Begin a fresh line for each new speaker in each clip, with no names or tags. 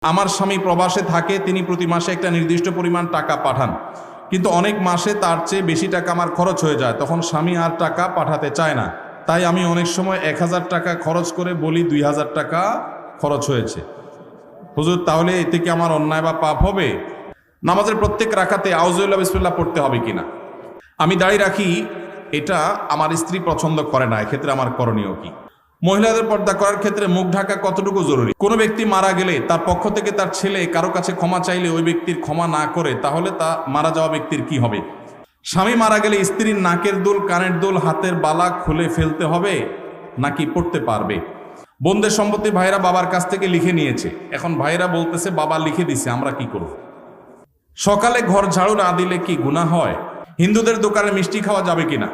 আমার স্বামী প্রবাসে থাকে, তিনি প্রতি মাসে একটা নির্দিষ্ট পরিমাণ টাকা পাঠান, কিন্তু অনেক মাসে তার চেয়ে বেশি টাকা আমার খরচ হয়ে যায়। তখন স্বামী আর টাকা পাঠাতে চায় না, তাই আমি অনেক সময় 1000 টাকা খরচ করে বলি 2000 টাকা খরচ হয়েছে। হুজুর, তাহলে এতে কি আমার অন্যায় বা পাপ হবে? নামাজের প্রত্যেক রাকাতে আউযুবিল্লাহ বিসমিল্লাহ পড়তে হবে কিনা? আমি দাঁড়িয়ে রাখি, এটা আমার স্ত্রী পছন্দ করে না, এক্ষেত্রে আমার করণীয় কি? মহিলাদের পর্দা করার ক্ষেত্রে মুখ ঢাকা কতটুকু জরুরি? কোনো ব্যক্তি মারা গেলে তার পক্ষ থেকে তার ছেলে কারো কাছে ক্ষমা চাইলে ওই ব্যক্তির ক্ষমা না করে, তাহলে তা মারা যাওয়া ব্যক্তির কি হবে? স্বামী মারা গেলে স্ত্রীর নাকের দুল, কানের দুল, হাতের বালা খুলে ফেলতে হবে নাকি পড়তে পারবে? বোনদের সম্পত্তি ভাইরা বাবার কাছ থেকে লিখে নিয়েছে, এখন ভাইরা বলতেছে বাবা লিখে দিছে, আমরা কি করব? সকালে ঘর ঝাড়ু না দিলে কি গুনাহ হয়? হিন্দুদের দোকানে মিষ্টি খাওয়া যাবে কিনা?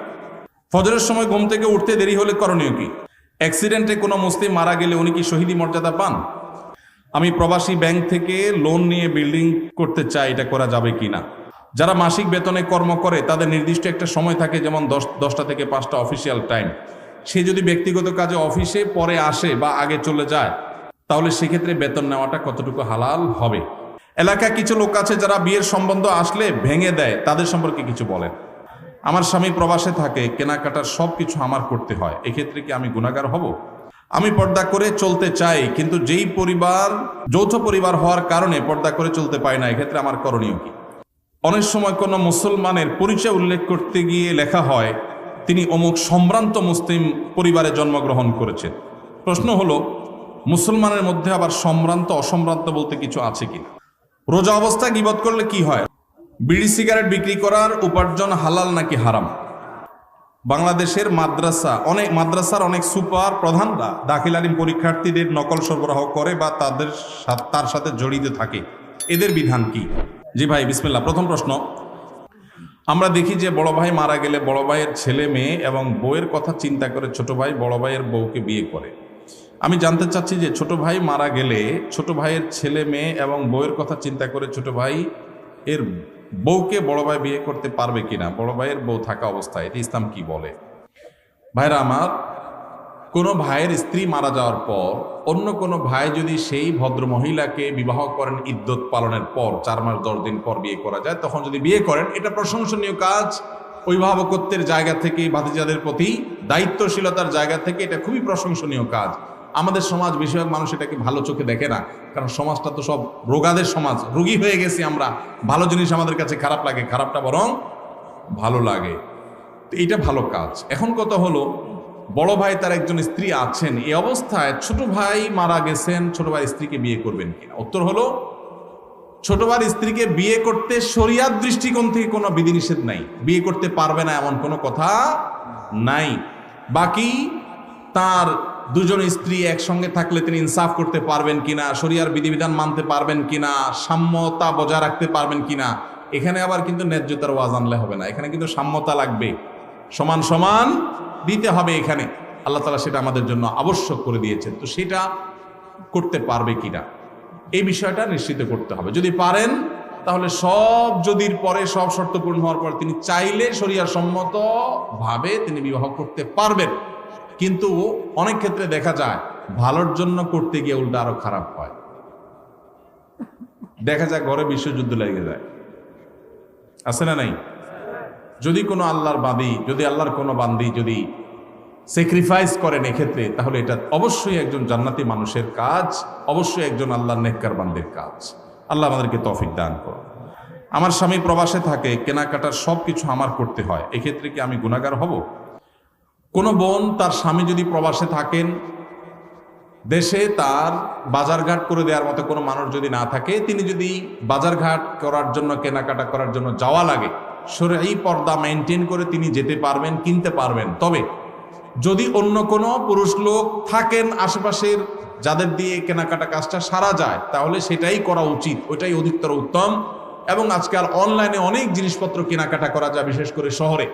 ফজরের সময় ঘুম থেকে উঠতে দেরি হলে করণীয় কি? অ্যাক্সিডেন্টে কোনো মুসলিম মারা গেলে উনি কি শহীদি মর্যাদা পান? আমি প্রবাসী ব্যাংক থেকে লোন নিয়ে বিল্ডিং করতে চাই, এটা করা যাবে কিনা? যারা মাসিক বেতনে কর্ম করে তাদের নির্দিষ্ট একটা সময় থাকে, যেমন 10টা থেকে 5টা অফিসিয়াল টাইম। সে যদি ব্যক্তিগত কাজে অফিসে পরে আসে বা আগে চলে যায়, তাহলে সেক্ষেত্রে বেতন নেওয়াটা কতটুকু হালাল হবে? এলাকায় কিছু লোক আছে যারা বিয়ের সম্বন্ধ আসলে ভেঙে দেয়, তাদের সম্পর্কে কিছু বলেন। আমার স্বামী প্রবাসে থাকে, কেনাকাটার সব কিছু আমার করতে হয়, এক্ষেত্রে কি আমি গুনাহগার হব? আমি পর্দা করে চলতে চাই, কিন্তু যেই পরিবার যৌথ পরিবার হওয়ার কারণে পর্দা করে চলতে পারি না, এক্ষেত্রে আমার করণীয় কি? অনেক সময় কোনো মুসলমানের পরিচয় উল্লেখ করতে গিয়ে লেখা হয় তিনি অমুক সম্ভ্রান্ত মুসলিম পরিবারে জন্মগ্রহণ করেছেন। প্রশ্ন হলো, মুসলমানের মধ্যে আবার সম্ভ্রান্ত অসম্ভ্রান্ত বলতে কিছু আছে কিনা? রোজা অবস্থায় গীবত করলে কি হয়? বিড়ি সিগারেট বিক্রি করার উপার্জন হালাল নাকি হারাম? বাংলাদেশের মাদ্রাসার অনেক সুপার প্রধানরা দাখিল আলিম পরীক্ষার্থীদের নকল সরবরাহ করে বা তার সাথে জড়িত থাকে, এদের বিধান কি? জি ভাই, বিসমিল্লাহ। প্রথম প্রশ্ন, আমরা দেখি যে বড় ভাই মারা গেলে বড় ভাইয়ের ছেলে মেয়ে এবং বউয়ের কথা চিন্তা করে ছোট ভাই বড় ভাইয়ের বউকে বিয়ে করে। আমি জানতে চাচ্ছি যে ছোট ভাই মারা গেলে ছোট ভাইয়ের ছেলে মেয়ে এবং বউয়ের কথা চিন্তা করে ছোট ভাই এর বউকে বড় ভাই বিয়ে করতে পারবে কিনা, বড় ভাইয়ের বউ থাকা অবস্থায়? এটি ইসলাম কি বলে? ভাইরা আমার, কোনো ভাইয়ের স্ত্রী মারা যাওয়ার পর অন্য কোনো ভাই যদি সেই ভদ্র মহিলাকে বিবাহ করেন, ইদ্যত পালনের পর 4 মাস 10 দিন পর বিয়ে করা যায়, তখন যদি বিয়ে করেন, এটা প্রশংসনীয় কাজ। অভিভাবকত্বের জায়গা থেকে, ভাতিজাদের প্রতি দায়িত্বশীলতার জায়গা থেকে এটা খুবই প্রশংসনীয় কাজ। আমাদের সমাজ বেশিরভাগ মানুষ এটাকে ভালো চোখে দেখে না, কারণ সমাজটা তো সব রোগাদের সমাজ, রোগী হয়ে গেছি আমরা। ভালো জিনিস আমাদের কাছে খারাপ লাগে, খারাপটা বরং ভালো লাগে। তো এইটা ভালো কাজ। এখন কথা হলো, বড় ভাই তার একজন স্ত্রী আছেন, এই অবস্থায় ছোট ভাই মারা গেছেন, ছোট ভাই স্ত্রীকে বিয়ে করবেন কিনা? উত্তর হলো, ছোট ভাইয়ের স্ত্রীকে বিয়ে করতে শরিয়াত দৃষ্টিকোণ থেকে কোনো বিধিনিষেধ নাই, বিয়ে করতে পারবে না এমন কোনো কথা নাই। বাকি তার দুজন স্ত্রী একসঙ্গে থাকলে তিনি ইনসাফ করতে পারবেন কিনা, শরিয়ার বিধিবিধান মানতে পারবেন কিনা, সাম্যতা বজায় রাখতে পারবেন কিনা, এখানে আবার কিন্তু ন্যায্যতার ওয়াজ আনলে হবে না, এখানে কিন্তু সাম্যতা লাগবে, সমান সমান দিতে হবে। এখানে আল্লাহ তাআলা সেটা আমাদের জন্য আবশ্যক করে দিয়েছেন, তো সেটা করতে পারবে কিনা এই বিষয়টা নিশ্চিত করতে হবে। যদি পারেন, তাহলে সব যদির পরে, সব শর্ত পূর্ণ হওয়ার পর তিনি চাইলে শরিয়া সম্মত ভাবে তিনি বিবাহ করতে পারবেন। কিন্তু অনেক ক্ষেত্রে দেখা যায় ভালোর জন্য করতে গিয়ে উল্টা আরো খারাপ হয়। দেখা যায় ঘরে বিশ্বযুদ্ধ লেগে যায়, আছে না নাই? যদি কোনো আল্লাহর বান্দী, যদি আল্লাহর কোনো বান্দী যদি স্যাক্রিফাইস করেন এক্ষেত্রে, তাহলে এটা অবশ্যই একজন জান্নাতি মানুষের কাজ, অবশ্যই একজন আল্লাহর নেককার বান্দির কাজ। আল্লাহ আমাদেরকে তৌফিক দান করুন। আমার স্বামী প্রবাসে থাকে, কেনাকাটার সব কিছু আমার করতে হয়, এক্ষেত্রে কি আমি গুনাহগার হব? কোনো বোন, তার স্বামী যদি প্রবাসে থাকেন, দেশে তার বাজারঘাট করে দেওয়ার মতো কোনো মানুষ যদি না থাকে, তিনি যদি বাজারঘাট করার জন্য, কেনাকাটা করার জন্য যাওয়া লাগে, শরঈ পর্দা মেনটেন করে তিনি যেতে পারবেন, কিনতে পারবেন। তবে যদি অন্য কোনো পুরুষ লোক থাকেন আশেপাশের, যাদের দিয়ে কেনাকাটা কাজটা সারা যায়, তাহলে সেটাই করা উচিত, ওইটাই অধিকতর উত্তম। এবং আজকাল অনলাইনে অনেক জিনিসপত্র কেনাকাটা করা যায়, বিশেষ করে শহরে।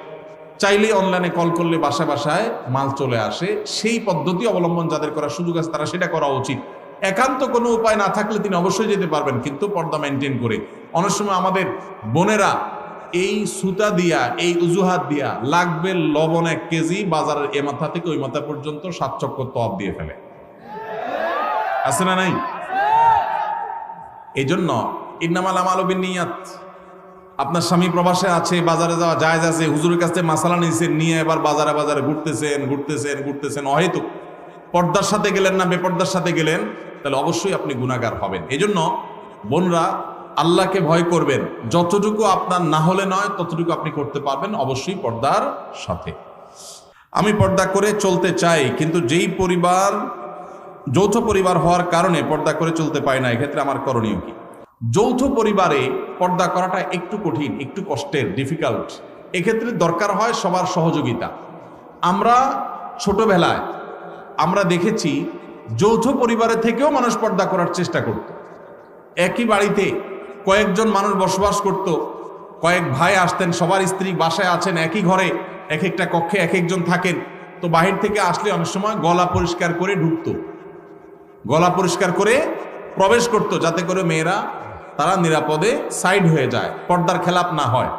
চাইলেই অনলাইনে কল করলে বাসায় বাসায় মাল চলে আসে। সেই পদ্ধতি অবলম্বন যাদের করার সুযোগ আছে, তারা সেটা করা উচিত। একান্ত কোনো উপায় না থাকলে তিনি অবশ্যই যেতে পারবেন, কিন্তু পর্দা মেনটেন করে। অনেক সময় আমাদের বোনেরা এই সুতা দিয়া, এই উজুহাত দিয়া লাগবে লবণ 1 কেজি, বাজারের এ মাথা থেকে ওই মাথা পর্যন্ত 7 চক্কর তওয়াব দিয়ে ফেলে, আছে না নাই? এই জন্য ইন্নামাল আমালু বিন্নিয়াত। আপনার স্বামী প্রবাসে আছে, বাজারে যাওয়া জায়েজ আছে, হুজুরের কাছে মাসালা নিয়েছেন, নিয়ে এবার বাজারে বাজারে ঘুরতেছেন অহেতুক, পর্দার সাথে গেলেন না বেপর্দার সাথে গেলেন, তাহলে অবশ্যই আপনি গুনাহগার হবেন। এই জন্য বোনরা আল্লাহকে ভয় করবেন, যতটুকু আপনার না হলে নয় ততটুকু আপনি করতে পারবেন, অবশ্যই পর্দার সাথে। আমি পর্দা করে চলতে চাই, কিন্তু যেই পরিবার যৌথ পরিবার হওয়ার কারণে পর্দা করে চলতে পারি না, এক্ষেত্রে আমার করণীয় কি? যৌথ পরিবারে পর্দা করাটা একটু কঠিন, একটু কষ্টের, ডিফিকাল্ট। এক্ষেত্রে দরকার হয় সবার সহযোগিতা। আমরা ছোটবেলায় আমরা দেখেছি যৌথ পরিবারের থেকেও মানুষ পর্দা করার চেষ্টা করত। একই বাড়িতে কয়েকজন মানুষ বসবাস করত, কয়েক ভাই আসতেন, সবার স্ত্রী বাসায় আছেন, একই ঘরে এক একটা কক্ষে এক একজন থাকেন, তো বাহির থেকে আসলে অনেক সময় গলা পরিষ্কার করে ঢুকতো, গলা পরিষ্কার করে প্রবেশ করত, যাতে করে মেয়েরা তারা নিরাপদে সাইড হয়ে যায়, পর্দার খেলাপ না হয়।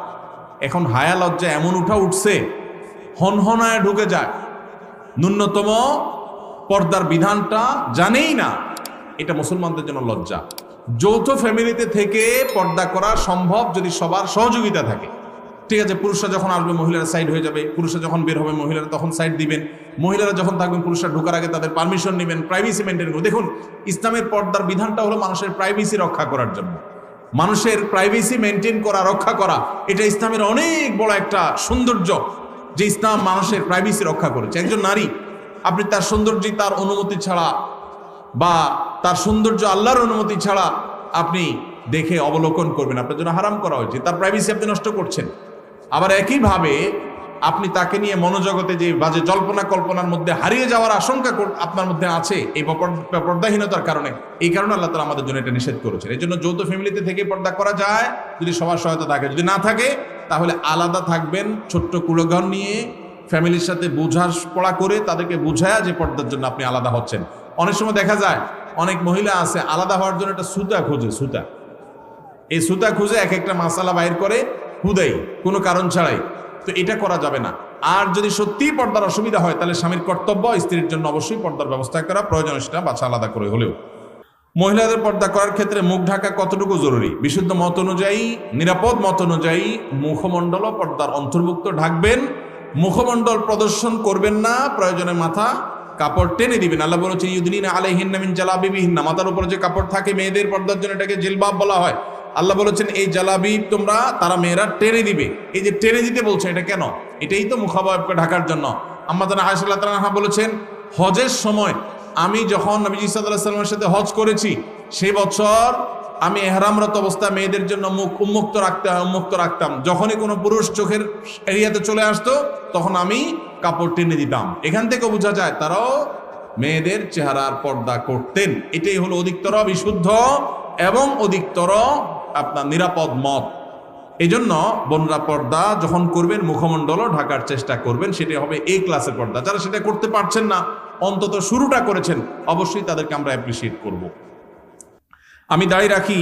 এখন হায়া লজ্জা এমন উঠছে, হনহনায় ঢুকে যায়, ন্যূনতম পর্দার বিধানটা জানেই না। এটা মুসলমানদের জন্য লজ্জা। যৌথ ফ্যামিলিতে থেকে পর্দা করা সম্ভব যদি সবার সহযোগিতা থাকে। ঠিক আছে, পুরুষরা যখন আসবে মহিলারা সাইড হয়ে যাবে, পুরুষরা যখন বের হবে মহিলারা তখন সাইড দিবেন, মহিলারা যখন থাকবেন পুরুষরা ঢোকার আগে তাদের পারমিশন নেবেন, প্রাইভেসি মেনটেন করবেন। দেখুন, ইসলামের পর্দার বিধানটা হলো মানুষের প্রাইভেসি রক্ষা করার জন্য। মানুষের প্রাইভেসি মেনটেন করা, রক্ষা করা, এটা ইসলামের অনেক বড় একটা সৌন্দর্য, যে ইসলাম মানুষের প্রাইভেসি রক্ষা করেছে। একজন নারী, আপনি তার সৌন্দর্য তার অনুমতি ছাড়া বা তার সৌন্দর্য আল্লাহর অনুমতি ছাড়া আপনি দেখে অবলোকন করবেন, আপনার জন্য হারাম করা হয়েছে, তার প্রাইভেসি আপনি নষ্ট করছেন। আবার একইভাবে আপনি তাকে নিয়ে মনোজগতে যে বাজে জল্পনা কল্পনার মধ্যে হারিয়ে যাওয়ার আশঙ্কা আপনার মধ্যে আছে এই পর্দাহীনতার কারণে, এই কারণে আল্লাহ তাআলা আমাদের জন্য এটা নিষেধ করেছেন। এই জন্য যৌথ ফ্যামিলিতে থেকে পর্দা করা যায় যদি সবার সহায়তা থাকে, যদি না থাকে তাহলে আলাদা থাকবেন, ছোট্ট কুলঘর নিয়ে ফ্যামিলির সাথে বোঝাপড়া করে তাদেরকে বুঝায়া যে পর্দার জন্য আপনি আলাদা হচ্ছেন। অনেক সময় দেখা যায় অনেক মহিলা আছে আলাদা হওয়ার জন্য একটা সুতা খোঁজে, সুতা, এই সুতা খুঁজে এক একটা মাসালা বাইর করে হুদাই, কোনো কারণ ছাড়াই। তো এটা করা যাবে না। আর যদি সত্যিই পর্দার অসুবিধা হয় তাহলে স্বামীর কর্তব্য স্ত্রীর জন্য অবশ্যই পর্দার ব্যবস্থা করা প্রয়োজন, সেটা বাছা আলাদা করে হলেও। মহিলাদের পর্দা করার ক্ষেত্রে মুখ ঢাকা কতটুকু জরুরি? বিশুদ্ধ মত অনুযায়ী, নিরাপদ মত অনুযায়ী মুখমণ্ডলও পর্দার অন্তর্ভুক্ত, ঢাকবেন, মুখমণ্ডল প্রদর্শন করবেন না, প্রয়োজনে মাথা কাপড় টেনে দিবেন। আল্লাহ বলেছেন ইউদনিনা আলাইহিন্না মিন জালাবিবিহিন্না, মাথার উপরে যে কাপড় থাকে মেয়েদের পর্দার জন্য এটাকে জিলবাব বলা হয়। আল্লাহ বলেছেন এই জালাবিব তোমরা, তারা মেয়েরা টেনে দিবে। এই যে টেনে দিতে বলছে, এটা কেন? এটাই তো মুখাবয়বকে ঢাকার জন্য। আম্মা জানা আয়েশা রাদিয়াল্লাহু আনহা বলেছেন, হজের সময় আমি যখন নবীজি সাল্লাল্লাহু আলাইহি ওয়াসাল্লামের সাথে হজ করেছি, সেই বছর আমি ইহরামরত অবস্থা মেয়েদের জন্য মুখ উন্মুক্ত রাখতাম। যখনই কোনো পুরুষ চোখের এরিয়াতে চলে আসতো তখন আমি কাপড় টেনে দিতাম। এখান থেকে বোঝা যায় তারাও মেয়েদের চেহারার পর্দা করতেন। এটাই হলো অধিকতর বিশুদ্ধ এবং অধিকতর আপনার নিরাপদ মত। এই জন্য বোনরা পর্দা যখন করবেন মুখমণ্ডলও ঢাকার চেষ্টা করবেন, সেটা হবে এই ক্লাসের পর্দা। যারা সেটা করতে পারছেন না, অন্তত শুরুটা করেছেন, অবশ্যই তাদেরকে আমরা অ্যাপ্রিসিয়েট করব। আমি দাড়ি রাখি,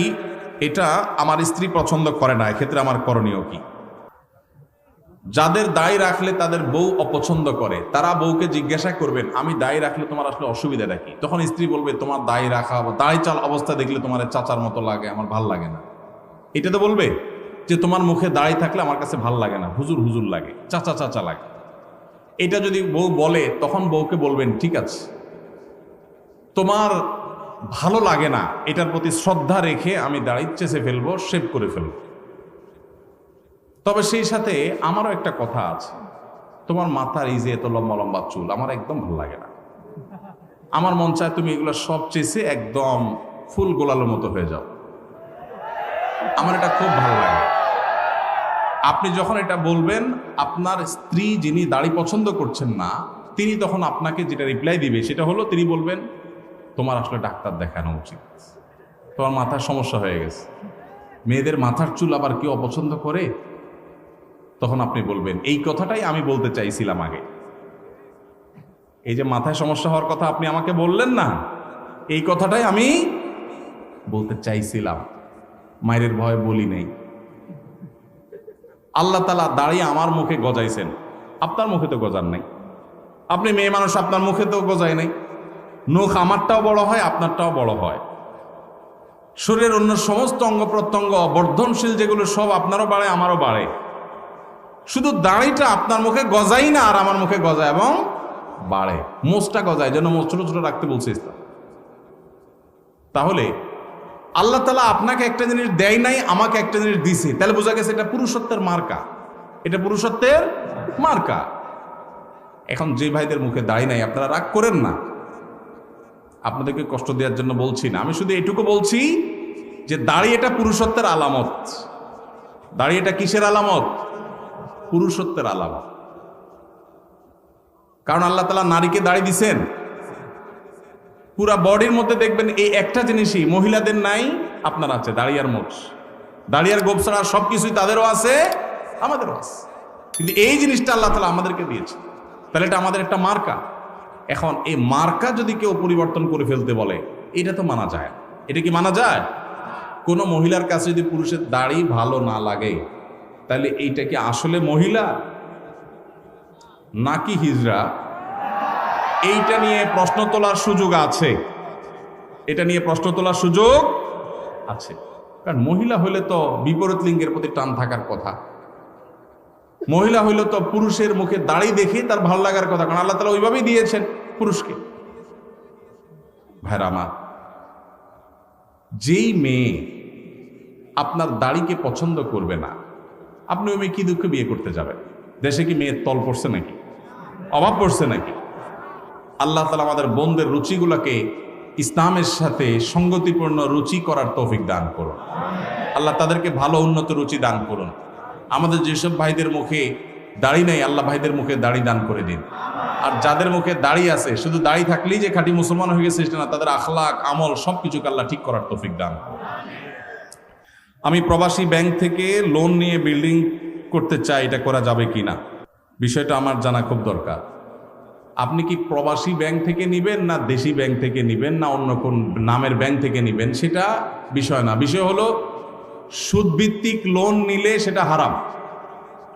এটা আমার স্ত্রী পছন্দ করে না, এক্ষেত্রে আমার করণীয় কি? যাদের দাড়ি রাখলে তাদের বউ অপছন্দ করে, তারা বউকে জিজ্ঞাসা করবেন আমি দাড়ি রাখলে তোমার আসলে অসুবিধাটা কি? তখন স্ত্রী বলবে তোমার দাড়ি রাখা, দাড়ি চাল অবস্থা দেখলে তোমার চাচার মতো লাগে, আমার ভাল লাগে না। এটা তো বলবে যে তোমার মুখে দাড়ি থাকলে আমার কাছে ভাল লাগে না, হুজুর হুজুর লাগে, চাচা চাচা লাগে। এটা যদি বউ বলে তখন বউকে বলবেন ঠিক আছে, তোমার ভালো লাগে না, এটার প্রতি শ্রদ্ধা রেখে আমি দাড়ি চেঁচে ফেলবো, শেভ করে ফেলবো। তবে সেই সাথে আমারও একটা কথা আছে, তোমার মাথার এই যে এত লম্বা লম্বা চুল আমার একদম ভালো লাগে না, আমার মন চায় তুমি এগুলো সব চেঁচে একদম ফুল গোলালের মতো হয়ে যাও, আমার এটা খুব ভালো লাগে। আপনি যখন এটা বলবেন, আপনার স্ত্রী যিনি দাড়ি পছন্দ করছেন না তিনি তখন আপনাকে যেটা রিপ্লাই দিবে সেটা হলো, তিনি বলবেন তোমার আসলে ডাক্তার দেখানো উচিত, তোমার মাথার সমস্যা হয়ে গেছে। মেয়েদের মাথার চুল আবার কেউ অপছন্দ করে? তখন আপনি বলবেন এই কথাটাই আমি বলতে চাইছিলাম আগে, এই যে মাথায় সমস্যা হওয়ার কথা আপনি আমাকে বললেন না, এই কথাটাই আমি বলতে চাইছিলাম, মায়ের ভয় বলি নাই। আল্লাহ তাআলা দাড়ি আমার মুখে গজাইছেন, আপনার মুখে তো গজার নাই। আপনি মেয়ে মানুষ, আপনার মুখে তো গজায় নাই। নখ আমারটাও বড় হয়, আপনারটাও বড় হয়। শরীরের অন্য সমস্ত অঙ্গ প্রত্যঙ্গ বর্ধনশীল যেগুলো সব আপনারও বাড়ে, আমারও বাড়ে। শুধু দাড়িটা আপনার মুখে গজাই না, আর আমার মুখে গজায় এবং বাড়ে। মোচটা গজায়, যেন মোচ ছোট ছোট রাখতে বলছে ইসলাম। তাহলে আল্লাহ তাআলা আপনাকে একটা জিনিস দেয় নাই, আমাকে একটা জিনিস দিছে, তাহলে বোঝা গেছে এটা পুরুষত্বের মার্কা, এটা পুরুষত্বের মার্কা। এখন যে ভাইদের মুখে দাড়ি নাই, আপনারা রাগ করেন না, আপনাদেরকে কষ্ট দেওয়ার জন্য বলছি না। আমি শুধু এটুকু বলছি যে দাড়ি এটা পুরুষত্বের আলামত। দাড়ি এটা কিসের আলামত? পুরুষত্বের আলামত। কারণ আল্লাহ তাআলা নারীকে দাড়ি দিছেন, পুরা বডির মধ্যে দেখবেন এই একটা জিনিসই মহিলাদের নাই, আপনার আছে, দাড়ি আর মোচ। দাড়ি আর গোঁফ ছাড়া সবকিছুই তাদেরও আছে, আমাদেরও আছে, কিন্তু এই জিনিসটা আল্লাহ তাআলা আমাদেরকে দিয়েছে, তাহলে এটা আমাদের একটা মার্কা। এখন এই মার্কা যদি কেউ পরিবর্তন করে ফেলতে বলে, এটা তো মানা যায়। এটা কি মানা যায়? কোনো মহিলার কাছে যদি পুরুষের দাড়ি ভালো না লাগে, তাহলে এইটা কি আসলে মহিলা নাকি হিজড়া? এইটা নিয়ে প্রশ্ন তোলার সুযোগ আছে, এটা নিয়ে প্রশ্ন তোলার সুযোগ আছে। কারণ মহিলা হইলে তো বিপরীত লিঙ্গের প্রতি টান থাকার কথা, মহিলা হইলে তো পুরুষের মুখে দাড়ি দেখে তার ভালো লাগার কথা, কারণ আল্লাহ তাআলা ওইভাবেই দিয়েছেন পুরুষকে। ভাইরা আমার, যেই মেয়ে আপনার দাড়িকে পছন্দ করবে না, আপনি ওই মেয়ে কি দুঃখে বিয়ে করতে যাবেন? দেশে কি মেয়ের তল পড়ছে নাকি, অভাব পড়ছে নাকি? আল্লাহ তাআলা আমাদের বোনদের রুচিগুলোকে ইসলামের সাথে সঙ্গতিপূর্ণ রুচি করার তৌফিক দান করুন। আল্লাহ তাদেরকে ভালো উন্নত রুচি দান করুন। আমাদের যেসব ভাইদের মুখে দাড়ি নেই, আল্লাহ ভাইদের মুখে দাড়ি দান করে দিন। আর যাদের মুখে দাড়ি আছে, শুধু দাড়ি থাকলেই যে খাঁটি মুসলমান হয়ে গেছে সেটা না, তাদের আখলাক আমল সবকিছুকে আল্লাহ ঠিক করার তৌফিক দান করুন। আমি প্রবাসী ব্যাংক থেকে লোন নিয়ে বিল্ডিং করতে চাই, এটা করা যাবে কিনা? বিষয়টা আমার জানা খুব দরকার। আপনি কি প্রবাসী ব্যাংক থেকে নিবেন, না দেশি ব্যাংক থেকে নিবেন, না অন্য কোন নামের ব্যাংক থেকে নিবেন, সেটা বিষয় না। বিষয় হলো সুদভিত্তিক লোন নিলে সেটা হারাম।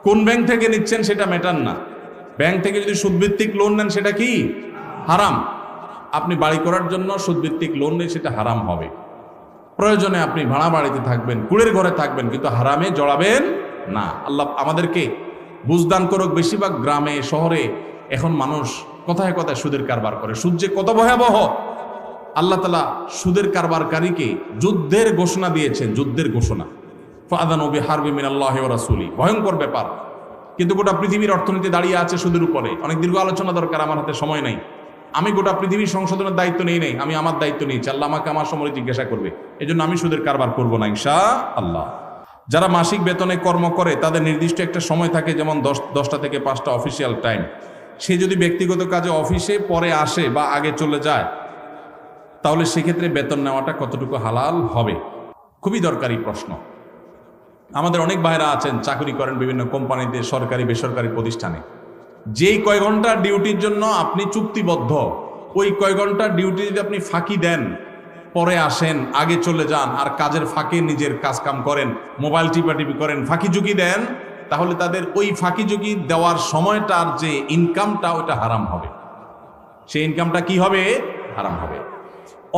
কোন ব্যাংক থেকে নিচ্ছেন সেটা ম্যাটার না। ব্যাংক থেকে যদি সুদভিত্তিক লোন নেন সেটা কি হারাম। আপনি বাড়ি করার জন্য সুদভিত্তিক লোন নেই, সেটা হারাম হবে। প্রয়োজনে আপনি ভাড়া বাড়িতে থাকবেন, কুড়ের ঘরে থাকবেন, কিন্তু হারামে জড়াবেন না। আল্লাহ আমাদেরকে বুঝদান করুক। বেশিরভাগ গ্রামে শহরে এখন মানুষ কথায় কথায় সুদের কারবার করে। সুদ যে কত ভয়াবহ! আল্লাহ তাআলা সুদের কারবারকারীকে যুদ্ধের ঘোষণা দিয়েছেন, যুদ্ধের ঘোষণা। ফাআযানু বিহারবি মিনাল্লাহি ওয়া রাসূলি, ভয়ঙ্কর ব্যাপার। কিন্তু গোটা পৃথিবীর অর্থনীতি দাঁড়িয়ে আছে সুদের উপরে। অনেক দীর্ঘ আলোচনা দরকার, আমার হাতে সময় নাই। আমি গোটা পৃথিবীর সংশোধনের দায়িত্ব নেই নাই, আমি আমার দায়িত্ব নিয়েছি। আল্লাহ আমাকে আমার সময় জিজ্ঞাসা করবে, এজন্য আমি সুদের কারবার করব না ইনশাআল্লাহ। যারা মাসিক বেতনে কর্ম করে তাদের নির্দিষ্ট একটা সময় থাকে, যেমন 10টা থেকে 5টা অফিসিয়াল টাইম। সে যদি ব্যক্তিগত কাজে অফিসে পরে আসে বা আগে চলে যায়, তাহলে সেক্ষেত্রে বেতন নেওয়াটা কতটুকু হালাল হবে? খুবই দরকারি প্রশ্ন। আমাদের অনেক ভাইরা আছেন, চাকরি করেন বিভিন্ন কোম্পানিতে, সরকারি বেসরকারি প্রতিষ্ঠানে। যেই কয় ঘন্টা ডিউটির জন্য আপনি চুক্তিবদ্ধ, ওই কয় ঘন্টা ডিউটি যদি আপনি ফাঁকি দেন, পরে আসেন, আগে চলে যান, আর কাজের ফাঁকে নিজের কাজ কাম করেন, মোবাইল টিপাটিপি করেন, ফাঁকি ঝুঁকি দেন, তাহলে তাদের ওই ফাঁকি ঝুঁকি দেওয়ার সময়টার যে ইনকামটা, ওটা হারাম হবে। সেই ইনকামটা কি হবে? হারাম হবে।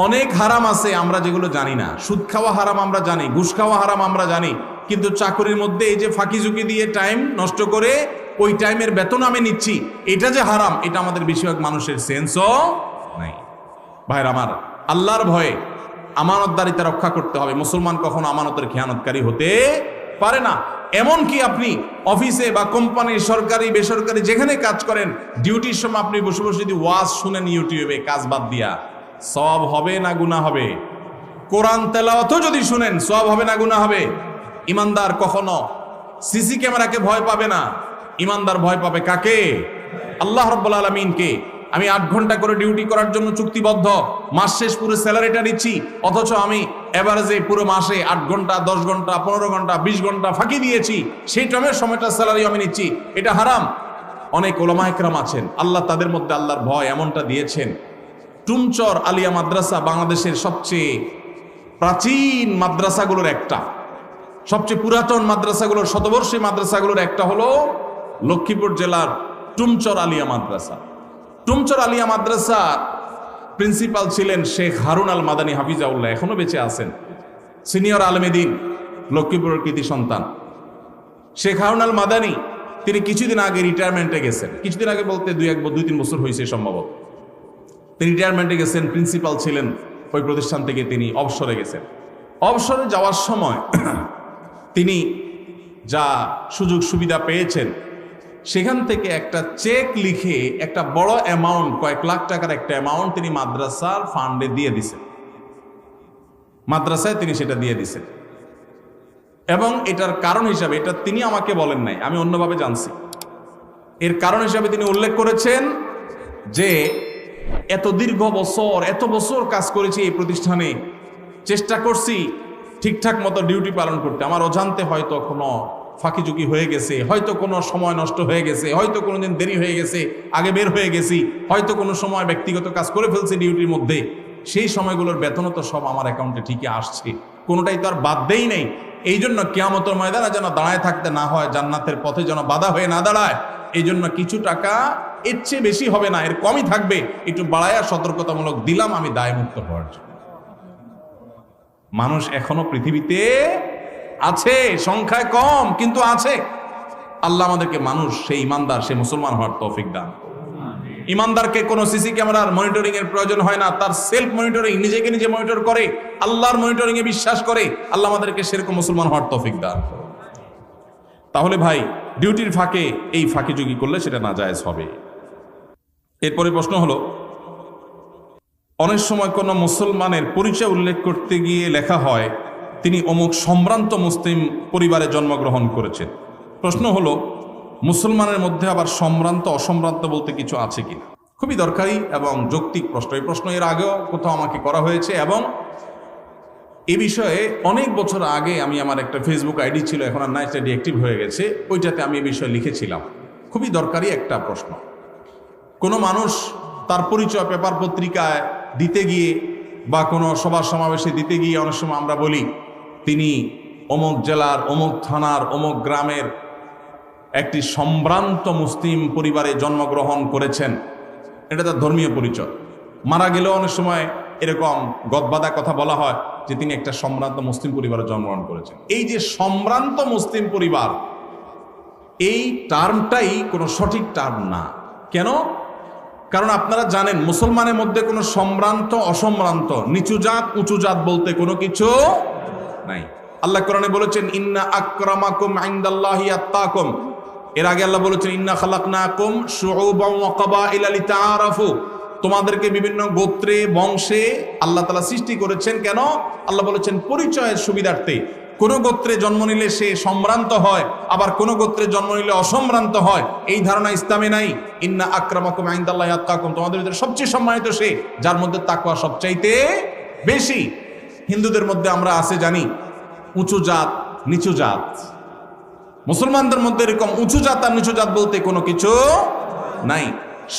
অনেক হারাম আছে আমরা যেগুলো জানি না। সুদ খাওয়া হারাম আমরা জানি, ঘুষ খাওয়া হারাম আমরা জানি, কিন্তু চাকরির মধ্যে এই যে ফাঁকি ঝুঁকি দিয়ে টাইম নষ্ট করে ওই টাইমের বেতন আমি নিচ্ছি, এটা যে হারাম, এটা আমাদের বেশিরভাগ মানুষের সেন্সও নাই। ভাইরা আমার, আল্লাহর ভয়ে আমানতদারিতা রক্ষা করতে হবে। মুসলমান কখনো আমানতের খেয়ানতকারী হতে পারে না। এমনকি আপনি অফিসে বা কোম্পানি, সরকারি বেসরকারি যেখানে কাজ করেন, ডিউটির সময় আপনি বসে বসে যদি ওয়াজ শুনেন ইউটিউবে কাজ বাদ দিয়া, সওয়াব হবে না গুনাহ হবে? কোরআন তেলাওয়াতও যদি শুনেন, সওয়াব হবে না গুনাহ হবে? ইমানদার কখনো সিসি ক্যামেরাকে ভয় পাবে না। ইমানদার ভয় পাবে কাকে? আল্লাহ রাব্বুল আলামিনকে। আমি 8 ঘন্টা করে ডিউটি করার জন্য চুক্তিবদ্ধ, মাস শেষ পুরো স্যালারিটা নিচ্ছি, অথচ আমি এভারেজে পুরো মাসে 8 ঘন্টা, 10 ঘন্টা, 15 ঘন্টা, 20 ঘন্টা ফাঁকি দিয়েছি, সেই টাইমের সময়টা স্যালারি আমি নিচ্ছি, এটা হারাম। অনেক ওলামা ইকরাম আছেন, আল্লাহ তাদের মধ্যে আল্লাহর ভয় এমনটা দিয়েছেন। টুমচর আলিয়া মাদ্রাসা বাংলাদেশের সবচেয়ে প্রাচীন মাদ্রাসাগুলোর একটা, সবচেয়ে পুরাতন মাদ্রাসাগুলোর, শতবর্ষী মাদ্রাসাগুলোর একটা হলো লক্ষ্মীপুর জেলার টুমচর আলিয়া মাদ্রাসা। টুমচর আলিয়া মাদ্রাসা প্রিন্সিপাল ছিলেন শেখ হারুন আল মাদানী হাফিজাউল্লাহ, এখনো বেঁচে আছেন। সিনিয়র আলেমে দ্বীন, লক্ষ্মীপুরের কৃতি সন্তান শেখ হারুন আল মাদানী, তিনি কিছুদিন আগে রিটায়ারমেন্টে গেছেন। কিছুদিন আগে বলতে 2-3 বছর হয়েছে সম্ভবত। তিনি রিটায়ারমেন্টে গেছেন, প্রিন্সিপাল ছিলেন ওই প্রতিষ্ঠান থেকে, তিনি অবসরে গেছেন। অবসরে যাওয়ার সময় তিনি যা সুযোগ সুবিধা পেয়েছেন সেখান থেকে একটা চেক লিখে একটা বড় অ্যামাউন্ট, কয়েক লাখ টাকার একটা অ্যামাউন্ট তিনি মাদ্রাসার ফান্ডে দিয়ে দিছেন। মাদ্রাসায় তিনি সেটা দিয়ে দিছেন এবং এটার কারণ হিসাবে, এটা তিনি আমাকে বলেন নাই, আমি অন্যভাবে জানছি, এর কারণ হিসাবে তিনি উল্লেখ করেছেন যে এত দীর্ঘ বছর, এত বছর কাজ করেছি এই প্রতিষ্ঠানে, চেষ্টা করছি ঠিকঠাক মতো ডিউটি পালন করতে, আমার অজান্তে হয়তো কোনো ফাঁকিঝুঁকি হয়ে গেছে, হয়তো কোনো সময় নষ্ট হয়ে গেছে, হয়তো কোনো দিন দেরি হয়ে গেছে, আগে বের হয়ে গেছি, হয়তো কোনো সময় ব্যক্তিগত কাজ করে ফেলছি ডিউটির মধ্যে, সেই সময়গুলোর বেতনও তো সব আমার অ্যাকাউন্টে ঠিকই আসছে, কোনোটাই তো আর বাদ দেই নেই। এই জন্য কিয়ামতের ময়দানে যেন দাঁড়ায় থাকতে না হয়, জান্নাতের পথে যেন বাধা হয়ে না দাঁড়ায়, এই জন্য কিছু টাকা এর চেয়ে বেশি হবে না, এর কমই থাকবে, একটু বাড়ায়া সতর্কতামূলক দিলাম আমি দায়মুক্ত হওয়ার জন্য। মানুষ এখনো পৃথিবীতে আছে, সংখ্যায় কম কিন্তু আছে। আল্লাহ আমাদেরকে মানুষ, সেই ইমানদার, সেই মুসলমান হওয়ার তৌফিক দান। ইমানদারকে কোনো সিসি ক্যামেরার মনিটরিং এর প্রয়োজন হয় না, তার সেলফ মনিটরিং, নিজেকে নিজে মনিটর করে, আল্লাহর মনিটরিং এ বিশ্বাস করে। আল্লাহ আমাদেরকে সেরকম মুসলমান হওয়ার তৌফিক দান। তাহলে ভাই, ডিউটির ফাঁকে এই ফাঁকিঝুঁকি করলে সেটা নাজায়েজ হবে। এরপরে প্রশ্ন হলো, অনেক সময় কোনো মুসলমানের পরিচয় উল্লেখ করতে গিয়ে লেখা হয় তিনি অমুক সম্ভ্রান্ত মুসলিম পরিবারে জন্মগ্রহণ করেছেন। প্রশ্ন হলো, মুসলমানের মধ্যে আবার সম্ভ্রান্ত অসম্ভ্রান্ত বলতে কিছু আছে কিনা? খুবই দরকারি এবং যৌক্তিক প্রশ্ন। এই প্রশ্ন এর আগেও কোথাও আমাকে করা হয়েছে এবং এ বিষয়ে অনেক বছর আগে আমি, আমার একটা ফেসবুক আইডি ছিল, এখন আর না, এটা ডিঅ্যাক্টিভ হয়ে গেছে, ওইটাতে আমি এ বিষয়ে লিখেছিলাম। খুবই দরকারি একটা প্রশ্ন। কোনো মানুষ তার পরিচয় পেপার পত্রিকায় দিতে গিয়ে বা কোনো সভা সমাবেশে দিতে গিয়ে অনেক সময় আমরা বলি তিনি অমুক জেলার, অমুক থানার, অমুক গ্রামের একটি সম্ভ্রান্ত মুসলিম পরিবারে জন্মগ্রহণ করেছেন, এটা তার ধর্মীয় পরিচয়। মারা গেলেও অনেক সময় এরকম গদবাদা কথা বলা হয় যে তিনি একটা সম্ভ্রান্ত মুসলিম পরিবারে জন্মগ্রহণ করেছেন। এই যে সম্ভ্রান্ত মুসলিম পরিবার, এই টার্মটাই কোনো সঠিক টার্ম না। কেন? কারণ আপনারা জানেন মুসলমানের মধ্যে কোনো সম্ভ্রান্ত অসম্ভ্রান্ত, নিচু জাত উঁচু জাত বলতে কোনো কিছু নাই। আল্লাহ কোরআনে বলেছেন ইন্না আকরামাকুম ইনদাল্লাহি আত্তাকুম। এর আগে আল্লাহ বলেছেন ইন্না খালাকনাকুম শুউবান ওয়া ক্বাবাইলা লিতাআরাফু। তোমাদেরকে বিভিন্ন গোত্রে বংশে আল্লাহ তাআলা সৃষ্টি করেছেন। কেন? আল্লাহ বলেছেন পরিচয়ের সুবিধার্থে। কোন গোত্রে জন্ম নিলে সে সম্ভ্রান্ত হয়, আবার কোন গোত্রে জন্ম নিলে অসম্ভ্রান্ত হয়, এই ধারণা ইসলামে নাই। ইন্না আকরামাকুম ইনদাল্লাহি আত্তাকুম, তোমাদের ভিতরে সবচেয়ে সম্মানিত সে যার মধ্যে তাকওয়া সবচাইতে বেশি। হিন্দুদের মধ্যে আমরা আছে জানি উঁচু জাত নিচু জাত, মুসলমানদের মধ্যে এরকম উঁচু জাত আর নিচু জাত বলতে কোনো কিছু নাই।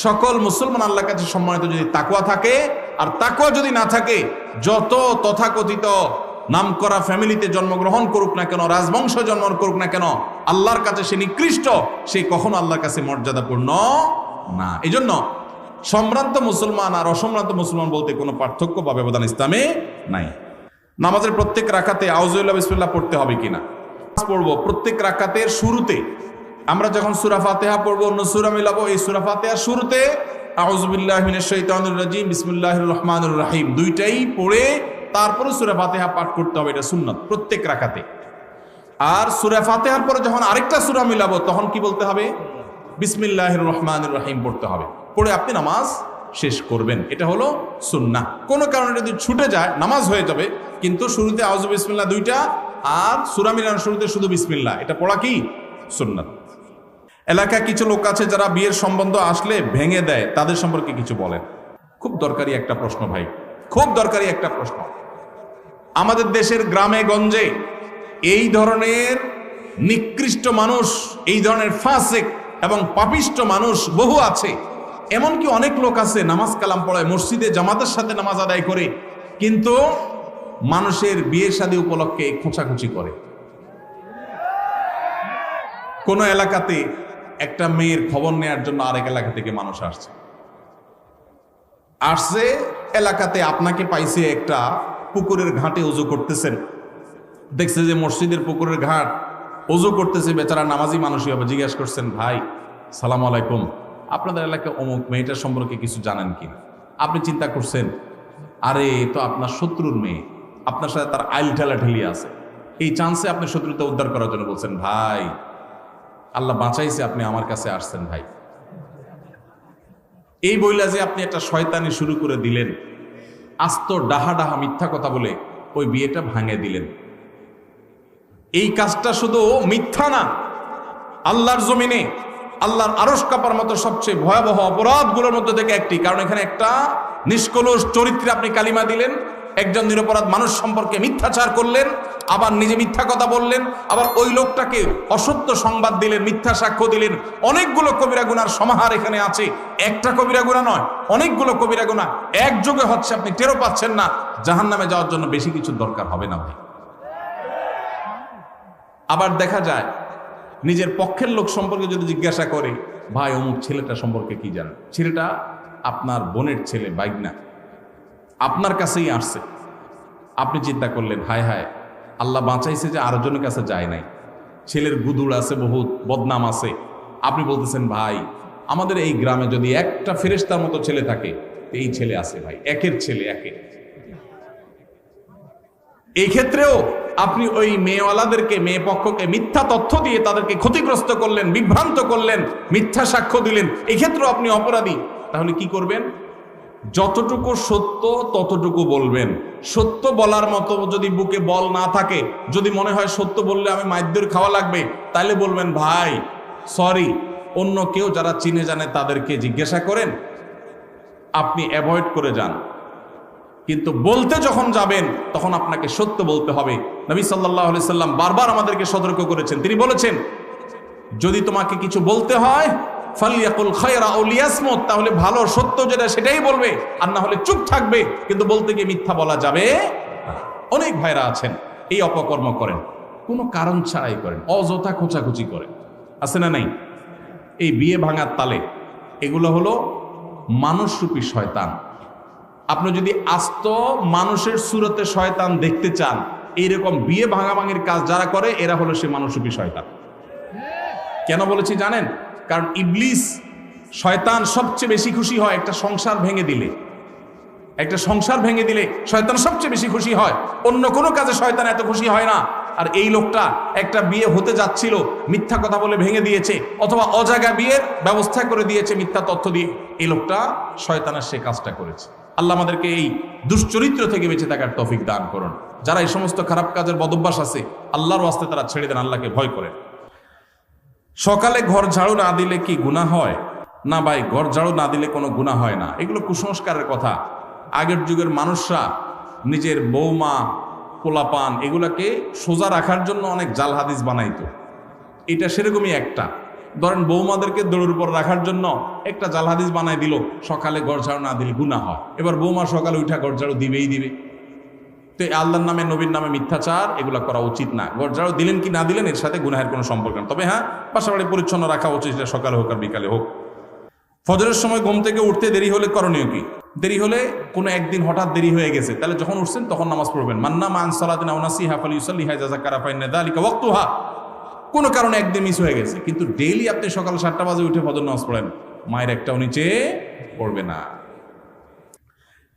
সকল মুসলমান আল্লাহর কাছে সম্মানিত যদি তাকওয়া থাকে, আর তাকওয়া যদি না থাকে, যত তথাকথিত নামকরা ফ্যামিলিতে জন্মগ্রহণ করুক না কেন, রাজবংশ জন্ম করুক না কেন, আল্লাহর কাছে সে নিকৃষ্ট, সে কখনো আল্লাহর কাছে মর্যাদাপূর্ণ না। এই জন্য সম্ভ্রান্ত মুসলমান আর অসম্ভ্রান্ত মুসলমান বলতে কোনো পার্থক্য বা ব্যবধান ইসলামে নাই। নামাজের প্রত্যেক রাকাতে আউযুবিল্লাহি বিসমিল্লাহ পড়তে হবে কিনা? পড়বো প্রত্যেক রাকাতের শুরুতে। আমরা যখন সূরা ফাতিহা পড়বো, অন্য সূরা মিলাবো, এই সূরা ফাতিহার শুরুতে আউযুবিল্লাহি মিনাশ শাইতানির রাজিম বিসমিল্লাহির রহমানির রহিম দুইটাই পড়ে তারপরে সূরা ফাতিহা পাঠ করতে হবে, এটা সুন্নাত প্রত্যেক রাকাতে। আর সূরা ফাতিহার পরে যখন আরেকটা সূরা মিলাবো তখন কি বলতে হবে? বিসমিল্লাহির রহমানির রহিম পড়তে হবে, পড়ে আপনি নামাজ শেষ করবেন। এটা হলো সুন্নাহ। কোনো কারণে যদি ছুটে যায় নামাজ হয়ে যাবে, কিন্তু শুরুতে আউযু বিসমিল্লাহ দুইটা আর সূরা মিলানোর শুরুতে শুধু বিসমিল্লাহ, এটা পড়া কি সুন্নাত। এলাকায় কিছু লোক আছে যারা বিয়ের সম্বন্ধ আসলে ভেঙে দেয়, তাদের সম্পর্কে কিছু বলেন। খুব দরকারি একটা প্রশ্ন ভাই, খুব দরকারি একটা প্রশ্ন। আমাদের দেশের গ্রামে গঞ্জে এই ধরনের নিকৃষ্ট মানুষ, এই ধরনের ফাসিক এবং পাপিষ্ট মানুষ বহু আছে। এমনকি অনেক লোক আছে নামাজ কালাম পড়ায়, মসজিদে জামাতের সাথে নামাজ আদায় করে, কিন্তু মানুষের বিয়ে শাদী উপলক্ষে খোঁচাখুচি করে। কোন এলাকাতে একটা মেয়ের খবর নেওয়ার জন্য আরেক এলাকা থেকে মানুষ আসছে, এলাকাতে আপনাকে পাইছে একটা পুকুরের ঘাটে উজু করতেছেন, দেখছে যে মসজিদের পুকুরের ঘাট ওযু করতেছে, বেচারা নামাজি মানুষই হবে। জিজ্ঞাসা করছেন, ভাই সালাম আলাইকুম, আপনাদের এলাকায় অমুক মেয়েটার সম্পর্কে কিছু জানেন কি? আপনি চিন্তা করছেন, আরে তো আপনার শত্রুর মেয়ে, আপনার সাথে তার আইল ঠেলাঠেলি আছে, এই চান্সে আপনি শত্রুতা উদ্ধার করার জন্য বলছেন, ভাই আল্লাহ বাঁচাইছে, আপনি আমার কাছে আসছেন ভাই। এই বইলা যে আপনি একটা শয়তানি শুরু করে দিলেন, আস্ত ডাহা ডাহা মিথ্যা কথা বলে ওই বিয়েটা ভাঙে দিলেন। এই কাজটা শুধু মিথ্যা না, আল্লাহর জমিনে আল্লাহর আরশ কাঁপার মতো সবচেয়ে ভয়াবহ অপরাধগুলোর মধ্যে থেকে একটি। কারণ এখানে একটা নিষ্কলুষ চরিত্রে আপনি কালিমা দিলেন, একজন নিরপরাধ মানুষ সম্পর্কে মিথ্যাচার করলেন, আবার নিজে মিথ্যা কথা বললেন, আবার ওই লোকটাকে অসত্য সংবাদ দিলেন, মিথ্যা সাক্ষ্য দিলেন। অনেকগুলো কবিরা গুনার সমাহার এখানে আছে, একটা কবিরা গুনাহ নয়, অনেকগুলো কবিরা গুনাহ একযোগে হচ্ছে, আপনি টেরও পাচ্ছেন না। জাহান্নামে যাওয়ার জন্য বেশি কিছু দরকার হবে না ভাই। আবার দেখা যায় নিজের পক্ষের লোক সম্পর্কে যদি জিজ্ঞাসা করে, ভাই অমুক ছেলেটা সম্পর্কে কি জানেন? ছেলেটা আপনার বোনের ছেলে, বাইগনা, আপনার কাছেই আসছে। আপনি চিন্তা করলেন, হায় হায় আল্লাহ বাঁচাইছে যে আরো জনের কাছে যায় নাই, ছেলের গুদুড় আছে, বহুত বদনাম আছে। আপনি বলতেছেন, ভাই আমাদের এই গ্রামে যদি একটা ফেরেশতার মতো ছেলে থাকে, এই ছেলে আছে ভাই, একের ছেলে একের। এই ক্ষেত্রেও আপনি ওই মেয়েওয়ালাদেরকে, মেয়ে পক্ষকে মিথ্যা তথ্য দিয়ে তাদেরকে ক্ষতিগ্রস্ত করলেন, বিভ্রান্ত করলেন, মিথ্যা সাক্ষ্য দিলেন, এক্ষেত্রেও আপনি অপরাধী। তাহলে কি করবেন? যতটুকু সত্য ততটুকু বলবেন। সত্য বলার মতো যদি বুকে বল না থাকে, যদি মনে হয় সত্য বললে আমি মাইদ্যের খাওয়া লাগবে, তাহলে বলবেন, ভাই সরি, অন্য কেউ যারা চিনে জানে তাদেরকে জিজ্ঞাসা করেন, আপনি অ্যাভয়েড করে যান। কিন্তু বলতে যখন যাবেন তখন আপনাকে সত্য বলতে হবে। নবী সাল্লাল্লাহু আলাইহি সাল্লাম বারবার আমাদেরকে সতর্ক করেছেন। তিনি বলেছেন, যদি তোমাকে কিছু বলতে হয় ফালিয়াকুল খায়রা আও লিয়াসমুত, তাহলে ভালো সত্য যেটা সেটাই বলবে, আর না হলে চুপ থাকবে। কিন্তু বলতে গিয়ে মিথ্যা বলা যাবে না। অনেক ভাইরা আছেন এই অপকর্ম করেন, কোনো কারণ ছাড়াই করেন, অযথা খোঁচাখুচি করেন, আছে না নাই? এই বিয়ে ভাঙার তালে এগুলো হলো মানুষরূপী শয়তান। আপনি যদি আস্ত মানুষের সুরতে শয়তান দেখতে চান, এইরকম বিয়ে ভাঙাভাঙির কাজ যারা করে এরা হলো সে মানুষরূপী শয়তান। কেন বলেছি জানেন? কারণ ইবলিস শয়তান সবচেয়ে বেশি খুশি হয় একটা সংসার ভেঙে দিলে। একটা সংসার ভেঙে দিলে শয়তান সবচেয়ে বেশি খুশি হয়, অন্য কোনো কাজে শয়তান এত খুশি হয় না। আর এই লোকটা একটা বিয়ে হতে যাচ্ছিল, মিথ্যা কথা বলে ভেঙে দিয়েছে, অথবা অজাগা বিয়ের ব্যবস্থা করে দিয়েছে মিথ্যা তথ্য দিয়ে। এই লোকটা শয়তানের সে কাজটা করেছে। আল্লাহ আমাদেরকে এই দুশ্চরিত্র থেকে বেঁচে থাকার তৌফিক দান করুন। যারা এই সমস্ত খারাপ কাজের বদভ্যাস আছে, আল্লাহর ওয়াস্তে তারা ছেড়ে দেন, আল্লাহকে ভয় করেন। সকালে ঘর ঝাড়ু না দিলে কি গুনাহ হয়? না ভাই, ঘর ঝাড়ু না দিলে কোনো গুনাহ হয় না। এগুলো কুসংস্কারের কথা। আগের যুগের মানুষরা নিজের বৌমা, পোলাপান এগুলাকে সোজা রাখার জন্য অনেক জাল হাদিস বানাইতো। এটা সেরকমই একটা। ধরেন বৌমাদেরকে দৌড়ের উপর রাখার জন্য একটা জাল হাদিস বানাই দিল, সকালে ঘর ঝাড়ু না দিলে গুনাহ হয়। এবার বৌমা সকালে উঠা ঘর ঝাড়ু দিবেই দিবে। তো আল্লাহর নামে, নবীর নামে মিথ্যাচার এগুলা করা উচিত না। ঘর ঝাড়ু দিলেন কি না দিলেন এর সাথে গুনাহের কোনো সম্পর্ক না। তবে হ্যাঁ, বাসাবাড়ি পরিচ্ছন্ন রাখা উচিত, সেটা সকালে হোক আর বিকালে হোক। ফজরের সময় ঘুম থেকে উঠতে দেরি হলে করণীয় কি? দেরি হলে কোনো একদিন হঠাৎ দেরি হয়ে গেছে, তাহলে যখন উঠছেন তখন নামাজ পড়বেন। মান্না মান সালাতিন আও নাসিহা ফালিউসাল্লিহা ইযা যাকারা ফাইন্না যালিকা ওয়াক্তুহা। কোনো কারণে একদিন মিস হয়ে গেছে, কিন্তু ডেইলি আপনি সকাল 7টা বাজে উঠে ফজর নামাজ পড়েন, মায়ের একটাও নিচে পড়বে না।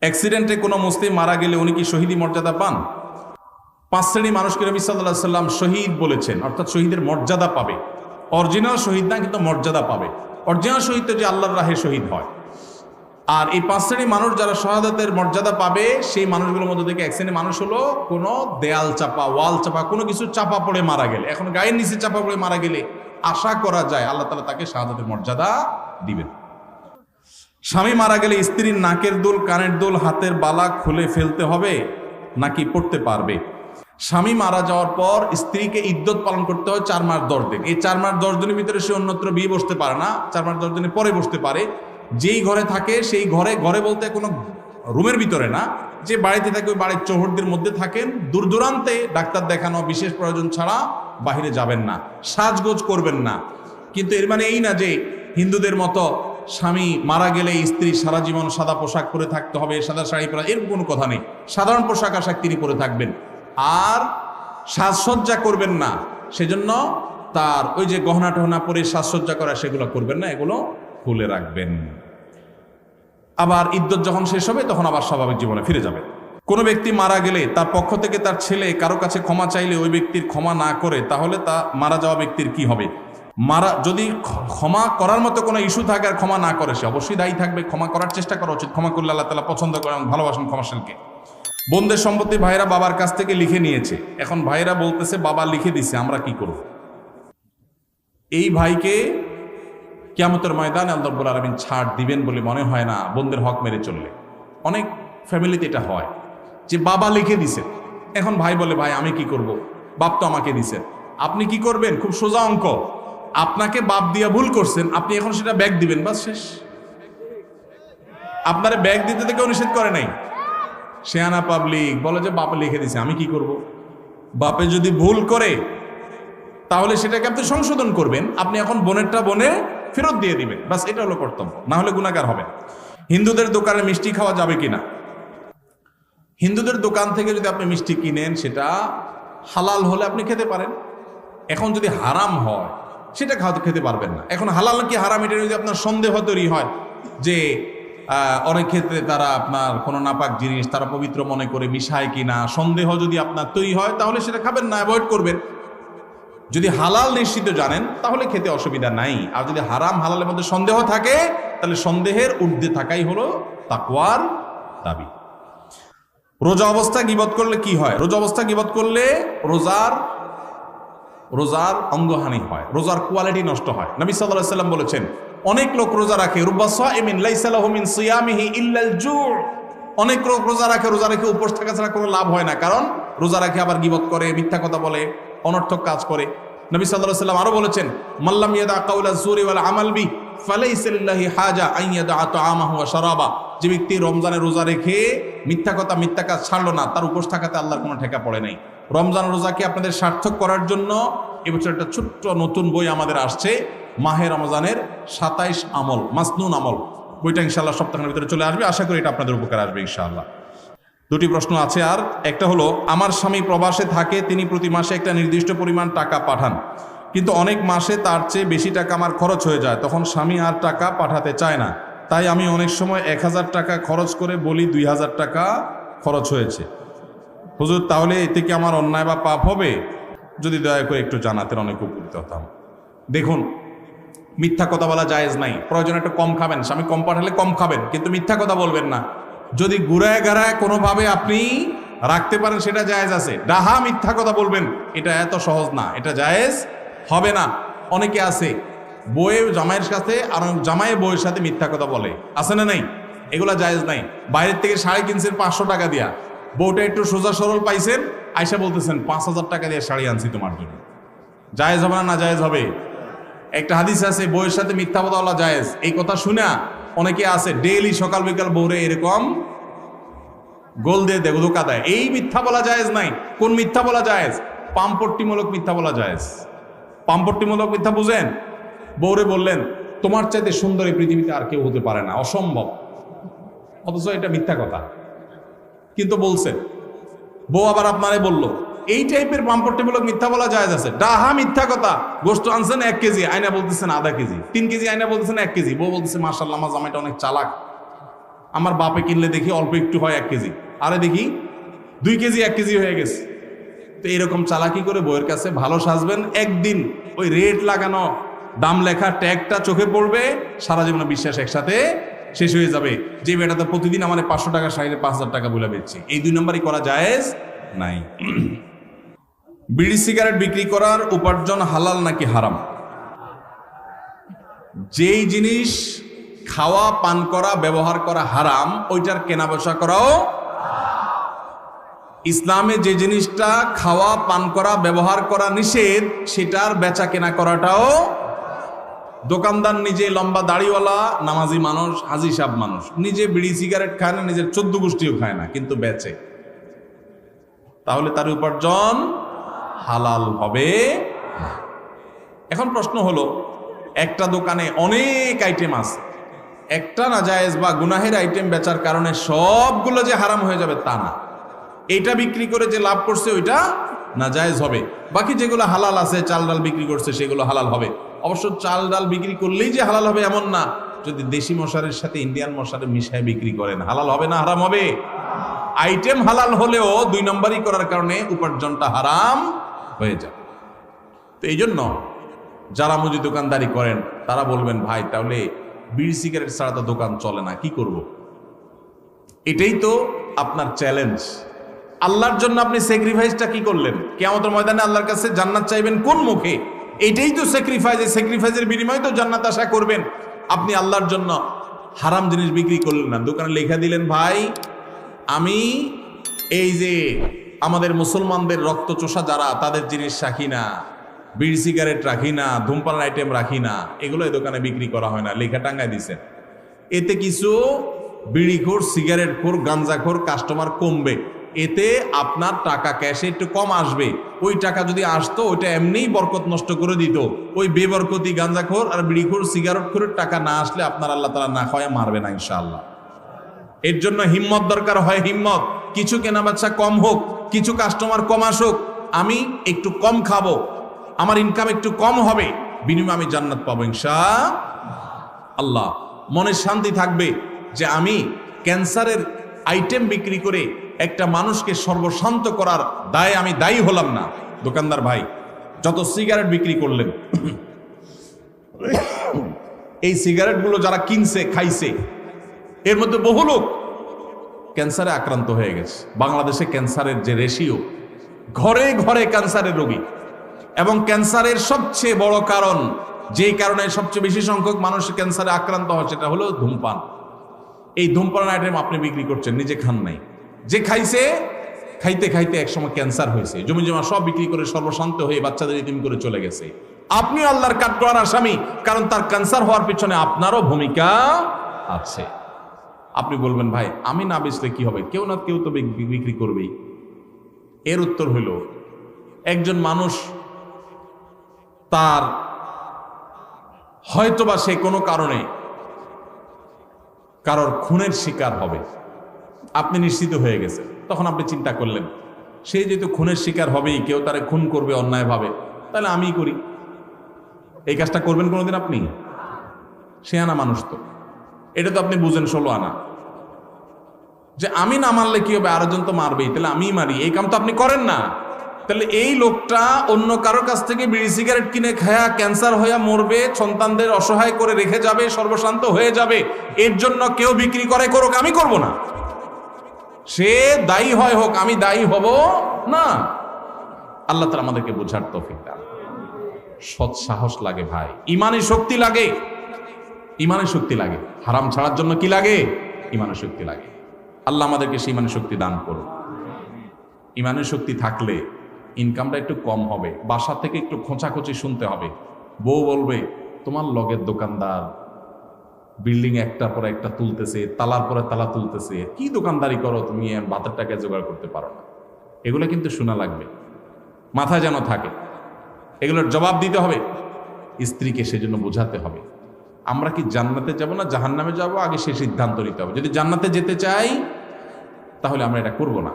অ্যাক্সিডেন্টে কোনো মুসলিম মারা গেলে উনি কি শহীদি মর্যাদা পান? 5 শ্রেণী মানুষকে নবী সাল্লাল্লাহু আলাইহি সাল্লাম শহীদ বলেছেন, অর্থাৎ শহীদের মর্যাদা পাবে। অরিজিনাল শহীদ না, কিন্তু মর্যাদা পাবে। অরিজিনাল শহীদ তো যে আল্লাহর রাহে শহীদ হয়। আর এই 5 শ্রেণী মানুষ যারা শাহাদাতের মর্যাদা পাবে, সেই মানুষগুলোর মধ্যে থেকে 1 শ্রেণী মানুষ হলো কোনো দেয়াল চাপা, ওয়াল চাপা, কোনো কিছু চাপা পড়ে মারা গেলে, এখন গায়ের নিচে চাপা পড়ে মারা গেলে আশা করা যায় আল্লাহ তাআলা তাকে শাহাদাতের মর্যাদা দিবেন। স্বামী মারা গেলে স্ত্রীর নাকের দুল, কানের দুল, হাতের বালা খুলে ফেলতে হবে নাকি পড়তে পারবে? স্বামী মারা যাওয়ার পর স্ত্রীকে ইদ্যত পালন করতে হয় 4 মাস 10 দিন। এই 4 মাস 10 দিনের ভিতরে সে অন্যত্র বিয়ে বসতে পারে না, 4 মাস 10 দিনের পরে বসতে পারে। যেই ঘরে থাকে সেই ঘরে, ঘরে বলতে কোনো রুমের ভিতরে না, যে বাড়িতে থাকে ওই বাড়ির চৌহদ্দির মধ্যে থাকেন। দূর দূরান্তে ডাক্তার দেখানো বিশেষ প্রয়োজন ছাড়া বাহিরে যাবেন না, সাজগোজ করবেন না। কিন্তু এর মানে এই না যে হিন্দুদের মতো স্বামী মারা গেলে স্ত্রী সারা জীবন সাদা পোশাক পরে থাকতে হবে, সাদা শাড়ি পরা, এর কোনো কথা নেই। সাধারণ পোশাক আশাক তিনি পরে থাকবেন। আর সাজসজ্জা করবেন না, সেজন্য তার ওই যে গহনা টহনা পরে সাজসজ্জা করা সেগুলো করবেন না, এগুলো খুলে রাখবেন। আবার ইদ্যত যখন শেষ হবে তখন আবার স্বাভাবিক জীবনে ফিরে যাবে। কোনো ব্যক্তি মারা গেলে তার পক্ষ থেকে তার ছেলে কারো কাছে ক্ষমা চাইলে ওই ব্যক্তির ক্ষমা না করে, তাহলে তা মারা যাওয়া ব্যক্তির কি হবে? যদি ক্ষমা করার মতো কোনো ইস্যু থাকে আর ক্ষমা না করে, সে অবশ্যই দায়ী থাকবে। ক্ষমা করার চেষ্টা করা উচিত। ক্ষমা করলে আল্লাহ তাআলা পছন্দ করেন, ভালোবাসেন ক্ষমাশীলকে। বোনদের সম্পত্তি ভাইরা বাবার কাছ থেকে লিখে নিয়েছে, এখন ভাইরা বলতেছে বাবা লিখে দিছে, আমরা কি করব? এই ভাইকে কিয়ামতের ময়দানে আল্লাহ রাব্বুল আলামিন ছাড় দিবেন বলে মনে হয় না, বোনদের হক মেরে চললে। অনেক ফ্যামিলিতে এটা হয় যে বাবা লিখে দিছে, এখন ভাই বলে ভাই আমি কি করব, বাপ তো আমাকে দিছে। আপনি কি করবেন? খুব সোজা অঙ্ক, আপনাকে বাপ দিয়া ভুল করছেন, আপনি এখন সেটা ব্যাগ দিবেন, বাস শেষ। আপনারে ব্যাগ দিতে তো কেউ নিষেধ করে নাই। শেয়ানা পাবলিক বলে যে বাপে লিখে দিছে, আমি কি করব? বাপে যদি ভুল করে তাহলে সেটাকে আপনি সংশোধন করবেন, আপনি এখন বোনেরটা বোনে ফেরত দিয়ে দিবেন, বাস এটা হলো কর্তব্য, না হলে গুনাহগার হবেন। হিন্দুদের দোকানে মিষ্টি খাওয়া যাবে কিনা? হিন্দুদের দোকান থেকে যদি আপনি মিষ্টি কিনেন সেটা হালাল হলে আপনি খেতে পারেন। এখন যদি হারাম হয় সেটা খেতে পারবেন না। এখন হালাল কি হারাম এটা যদি আপনার সন্দেহ তৈরি হয় যে অনেক ক্ষেত্রে তারা আপনার কোনো নাপাক জিনিস তারা পবিত্র মনে করে মিশায় কিনা, সন্দেহ যদি আপনার তৈরি হয় তাহলে সেটা খাবেন না, অ্যাভয়েড করবেন। যদি হালাল নিশ্চিত জানেন তাহলে খেতে অসুবিধা নাই। আর যদি হারাম হালালের মধ্যে সন্দেহ থাকে তাহলে সন্দেহের ঊর্ধ্বে থাকাই হলো তাকওয়ার দাবি। রোজা অবস্থা গীবত করলে কি হয়? রোজা অবস্থা গীবত করলে রোজার অঙ্গহানি হয়, রোজার কোয়ালিটি নষ্ট হয়। নবী সাল্লাল্লাহু আলাইহি ওয়াসাল্লাম বলেছেন, অনেক লোক রোজা রাখে, রুব্বা সাইমিন লাইসা লাহু মিন সিয়ামিহি ইল্লাল জু', অনেক লোক রোজা রেখে উপোস থাকা ছাড়া কোনো লাভ হয় না, কারণ রোজা রাখে আবার গীবত করে, মিথ্যা কথা বলে, অনর্থক কাজ করে। নবী সাল্লাল্লাহু আলাইহি ওয়াসাল্লাম আরো বলেছেন, মাল্লাম ইয়াদা কাউলা যুরি ওয়াল আমাল বি ফালাইসা লিল্লাহি হাজা আন ইয়াদা তাআমাহু ওয়া শারাবা, যে ব্যক্তি রমজানে রোজা রেখে মিথ্যা কাজ ছাড়লো না, তার উপোস থাকাতে আল্লাহর কোনো ঠেকা পড়ে নাই। রমজান রোজাকে আপনাদের সার্থক করার জন্য এবছর একটা ছোট্ট নতুন বই আমাদের আসছে, মাহে রমজানের 27 আমল, মাসনুন আমল। বইটা ইনশাআল্লাহ সপ্তাহের ভিতরে চলে আসবে, আশা করি এটা আপনাদের উপকার আসবে ইনশাআল্লাহ। দুটি প্রশ্ন আছে আর, একটা হলো আমার স্বামী প্রবাসে থাকে, তিনি প্রতি মাসে একটা নির্দিষ্ট পরিমাণ টাকা পাঠান, কিন্তু অনেক মাসে তার চেয়ে বেশি টাকা আমার খরচ হয়ে যায়, তখন স্বামী আর টাকা পাঠাতে চায় না, তাই আমি অনেক সময় 1000 টাকা খরচ করে বলি 2000 টাকা খরচ হয়েছে। হুজুর তাহলে এতে কি আমার অন্যায় বা পাপ হবে? যদি দয়া করে একটু জানাতেন অনেক উপকৃত হতাম। দেখুন, মিথ্যা কথা বলা জায়েজ নাই। প্রয়োজন একটু কম খাবেন, স্বামী কম পাঠালে কম খাবেন, কিন্তু মিথ্যা কথা বলবেন না। যদি ঘুরায় গাড়ায় কোনোভাবে আপনি রাখতে পারেন সেটা জায়েজ আছে। ডাহা মিথ্যা কথা বলবেন এটা এত সহজ না, এটা জায়েজ হবে না। অনেকে আছে বউয়ের জামাইয়ের সাথে আর জামাইয়ের বউয়ের সাথে মিথ্যা কথা বলে, আছে না নাই? এগুলা জায়েজ নাই। বাইরের থেকে শাড়ি কিনছেন 500 টাকা দিয়া, বউটা একটু সোজা সরল পাইছেন, আয়সা বলতেছেন 5000 টাকা দিয়ে শাড়ি আনছি তোমার জন্য। জায়েজ হবে না? না জায়েজ হবে। একটা হাদিস আছে বউয়ের সাথে মিথ্যা কথা বলা জায়েজ। এই কথা শুনে অনেকে আছে ডেইলি সকাল বিকাল বউরে এরকম গোল দিয়ে ধোকা দেয়। এই মিথ্যা বলা জায়েজ নাই। কোন মিথ্যা বলা জায়েজ? পাম্পট্টিমূলক মিথ্যা বলা জায়েজ। পাম্পট্টিমূলক মিথ্যা বুঝেন? বউরে বললেন তোমার চাইতে সুন্দর এই পৃথিবীতে আর কেউ হতে পারে না, অসম্ভব, অথচ এটা মিথ্যা কথা, কিন্তু বলছেন। বউ আবার আপনারে বলল, এই টাইপের পাম্পট্টিমূলক মিথ্যা বলা জায়েজ আছে। ডাহা মিথ্যা কথা, গোশত আনছেন 1 কেজি, আয়না বলতেছেন আধা কেজি, 3 কেজি আয়না বলতেছেন 1 কেজি, বউ বলতেছে মাশাআল্লাহ আমার জামাইটা অনেক চালাক, আমার বাপে কিনলে দেখি অল্প একটু হয় 1 কেজি, আরে দেখি 2 কেজি 1 কেজি হয়ে গেছে। তো এরকম চালাকি করে বউয়ের কাছে ভালো সাজবেন, একদিন ওই রেট লাগানো দাম লেখা ট্যাগটা চোখে পড়বে, সারা জীবনে বিশ্বাস একসাথে শেষ হয়ে যাবে যে বেটাতে প্রতিদিন আমার 500 টাকা শাড়িতে 5000 টাকা বলে বেচছি। এই 2 নম্বরই করা জায়েজ নাই। বিড়ি সিগারেট বিক্রি করার উপার্জন হালাল নাকি হারাম? যেই জিনিস খাওয়া পান করা ব্যবহার করা হারাম, ওইটার কেনা বেচা করাও। ইসলামে যে জিনিসটা খাওয়া পান করা ব্যবহার করা নিষেধ, সেটার বেচা কেনা করাটাও। দোকানদার নিজে লম্বা দাড়িওয়ালা নামাজি মানুষ, হাজি সাহেব মানুষ, নিজে বিড়ি সিগারেট খায় না, নিজের 14 গোষ্ঠীও খায় না, কিন্তু বেচে, তাহলে তার উপার্জন হালাল হবে। এখন প্রশ্ন হলো, একটা দোকানে অনেক আইটেম আছে, একটা নাজায়েজ বা গুনাহের আইটেম বেচার কারণে সবগুলো যে হারাম হয়ে যাবে তা না। এটা বিক্রি করে যে লাভ করছে ওইটা নাজায়েজ হবে। বাকি যেগুলো হালাল আছে, চাল ডাল বিক্রি করছে সেগুলো হালাল হবে। অবশ্য চাল ডাল বিক্রি করলেই যে হালাল হবে এমন না, যদি দেশি মশারের সাথে ইন্ডিয়ান মশারে মিশায় বিক্রি করেন হালাল হবে না হারাম হবে? আইটেম হালাল হলেও 2 নম্বরই করার কারণে উপার্জনটা হারাম হয়ে যায়। তো এই জন্য যারা মুদি দোকানদারি করেন তারা বলবেন, ভাই তাহলে বিড়ি সিগারেট ছাড়া তো দোকান চলে না, কি করব? এটাই তো আপনার চ্যালেঞ্জ। আল্লাহর জন্য আপনি স্যাক্রিফাইসটা কি করলেন? কিয়ামতের ময়দানে আল্লাহর কাছে জান্নাত চাইবেন কোন মুখে? এটাই তো স্যাক্রিফাইস। এই স্যাক্রিফাইসের বিনিময়ে তো জান্নাত আশা করবেন। আপনি আল্লাহর জন্য হারাম জিনিস বিক্রি করলেন না, দোকানে লেখা দিলেন, ভাই আমি এই যে আমাদের মুসলমানদের রক্ত চোষা যারা, তাদের জিনিস রাখি না, বিড়ি সিগারেট রাখি না, ধূমপান আইটেম রাখি না, এগুলো এই দোকানে বিক্রি করা হয় না, লেখা টাঙ্গায় দিছেন। এতে কিছু বিড়িখোর, সিগারেটখোর, গাঞ্জাখোর কাস্টমার কমবে, এতে আপনার টাকা ক্যাশে একটু কম আসবে। ওই টাকা যদি আসতো ওইটা এমনিই বরকত নষ্ট করে দিত। ওই বেবরকতি গাঞ্জাখোর আর বিড়িখোর, সিগারেটখোরের টাকা না আসলে আপনার আল্লাহ তাআলা না খাওয়া মারবে না ইনশাআল্লাহ। এর জন্য হিম্মত দরকার হয়, হিম্মত। কিছু কেনা বেচা কম হোক, কিছু কাস্টমার কম আসুক, আমি একটু কম খাবো, আমার ইনকাম একটু কম হবে, বিনিময়ে আমি জান্নাত পাবো ইনশাআল্লাহ। মনে শান্তি থাকবে যে আমি ক্যান্সারের আইটেম বিক্রি করে একটা মানুষকে সর্বশান্ত করার দায়ে আমি দায়ী হলাম না। দোকানদার ভাই যত সিগারেট বিক্রি করলেন, এই সিগারেটগুলো যারা কিনছে, খাইছে, এর মধ্যে বহু লোক ক্যান্সারে আক্রান্ত হয়ে গেছে। বাংলাদেশে ক্যান্সারের যে রেশিও, ঘরে ঘরে ক্যান্সারের রোগী, এবং ক্যান্সারের সবচেয়ে বড় কারণ, যেই কারণে সবচেয়ে বেশি সংখ্যক মানুষ ক্যান্সারে আক্রান্ত হয়, সেটা হলো ধূমপান। এই ধূমপান আইটেম আপনি বিক্রি করছেন, নিজে খান নাই, যে খাইছে, খাইতে খাইতে একসময় ক্যান্সার হয়েছে, জমি জমা সব বিক্রি করে সর্বশান্ত হয়ে বাচ্চাদের ইতিম করে চলে গেছে। আপনি আল্লাহর কাঠগড়ার আসামি, কারণ তার ক্যান্সার হওয়ার পিছনে আপনারও ভূমিকা আছে। আপনি বলবেন, ভাই আমি না বেচলে কি হবে? কেউ না কেউ তো বিক্রি করবেই। এর উত্তর হইল, একজন মানুষ তার হয়তোবা সে কোনো কারণে কারোর খুনের শিকার হবে, আপনি নিশ্চিত হয়ে গেছে, তখন আপনি চিন্তা করলেন সে যেহেতু খুনের শিকার হবেই, কেউ তারে খুন করবে অন্যায়ভাবে, তাহলে আমি করি। এই কাজটা করবেন কোনোদিন আপনি? সে আনা মানুষ তো, এটা তো আপনি বুঝেন 16 আনা, যে আমি না মারলে কি হবে, আরেকজন তো মারবেই, তাহলে আমি মারি, এই কাম তো আপনি করেন না। তাহলে এই লোকটা অন্য কারোর কাছ থেকে বিড়ি সিগারেট কিনে খায়া ক্যান্সার হয়ে মরবে, সন্তানদের অসহায় করে রেখে যাবে, সর্বশান্ত হয়ে যাবে। এর জন্য কেউ বিক্রি করে করুক, আমি করব না। সে দায়ী হয় হোক, আমি দায়ী হব না। আল্লাহ তাআলা আমাদেরকে বোঝার তৌফিক দান। সৎ সাহস লাগে ভাই, ইমানের শক্তি লাগে, ইমানের শক্তি লাগে। হারাম ছাড়ার জন্য কি লাগে? ইমানের শক্তি লাগে। আল্লাহ আমাদেরকে সেই ইমানের শক্তি দান করুন। ইমানের শক্তি থাকলে ইনকামটা একটু কম হবে, বাসা থেকে একটু খোঁচাখুচি শুনতে হবে। বউ বলবে, তোমার লগের দোকানদার বিল্ডিং একটার পর একটা তুলতেছে, তালার পরে তালা তুলতেছে, কি দোকানদারি করো তুমি, ভাতের টাকা জোগাড় করতে পারো না। এগুলো কিন্তু শোনা লাগবে, মাথায় যেন থাকে, এগুলোর জবাব দিতে হবে। স্ত্রীকে সেজন্য বোঝাতে হবে, আমরা কি জান্নাতে যাব না জাহান্নামে যাব, আগে সে সিদ্ধান্ত নিতে হবে। যদি জান্নাতে যেতে চাই তাহলে আমরা এটা করব না।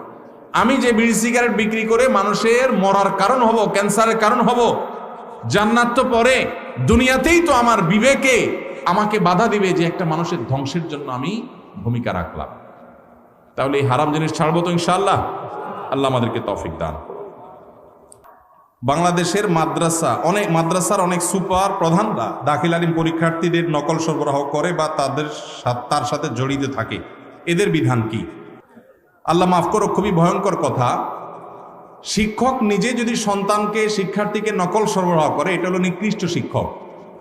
আমি যে বিড়ি সিগারেট বিক্রি করে মানুষের মরার কারণ হব, ক্যান্সারের কারণ হব, জান্নাত তো পরে, দুনিয়াতেই তো আমার বিবেকে আমাকে বাধা দিবে যে একটা মানুষের ধ্বংসের জন্য আমি ভূমিকা রাখলাম। তাহলে এই হারাম জিনিস ছাড়বো তো ইনশাআল্লাহ। আল্লাহ আমাদেরকে তৌফিক দান। বাংলাদেশের মাদ্রাসার অনেক সুপার প্রধানরা দাখিল আলিম পরীক্ষার্থীদের নকল সরবরাহ করে বা তার সাথে জড়িত থাকে, এদের বিধান কি? আল্লাহ মাফ করো, খুবই ভয়ঙ্কর কথা। শিক্ষক নিজে যদি সন্তানকে, শিক্ষার্থীকে নকল সরবরাহ করে, এটা হলো নিকৃষ্ট শিক্ষক।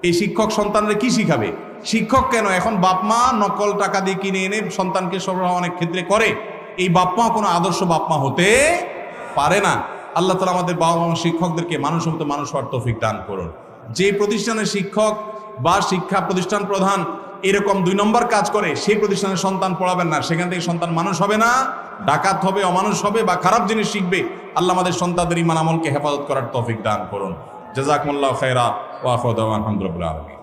এই শিক্ষক সন্তানরা কি শিখাবে? শিক্ষক কেন, এখন বাপমা নকল টাকা দিয়ে কিনে এনে সন্তানকে সরবরাহ অনেক ক্ষেত্রে করে। এই বাপমা কোনো আদর্শ বাপমা হতে পারে না। আল্লাহ তাআলা আমাদের বাবা মা শিক্ষকদেরকে মানুষের মতো মানুষ হওয়ার তৌফিক দান করুন। যে প্রতিষ্ঠানের শিক্ষক বা শিক্ষা প্রতিষ্ঠান প্রধান এরকম 2 নম্বর কাজ করে, সেই প্রতিষ্ঠানের সন্তান পড়াবেন না, সেখান থেকে সন্তান মানুষ হবে না, ডাকাত হবে, অমানুষ হবে বা খারাপ জিনিস শিখবে। আল্লাহ আমাদের সন্তানদের ঈমান আমলকে হেফাজত করার তৌফিক দান করুন। জাযাকুমুল্লাহু খায়রা ওয়া আখিরু দাওয়ানা আলহামদুলিল্লাহি।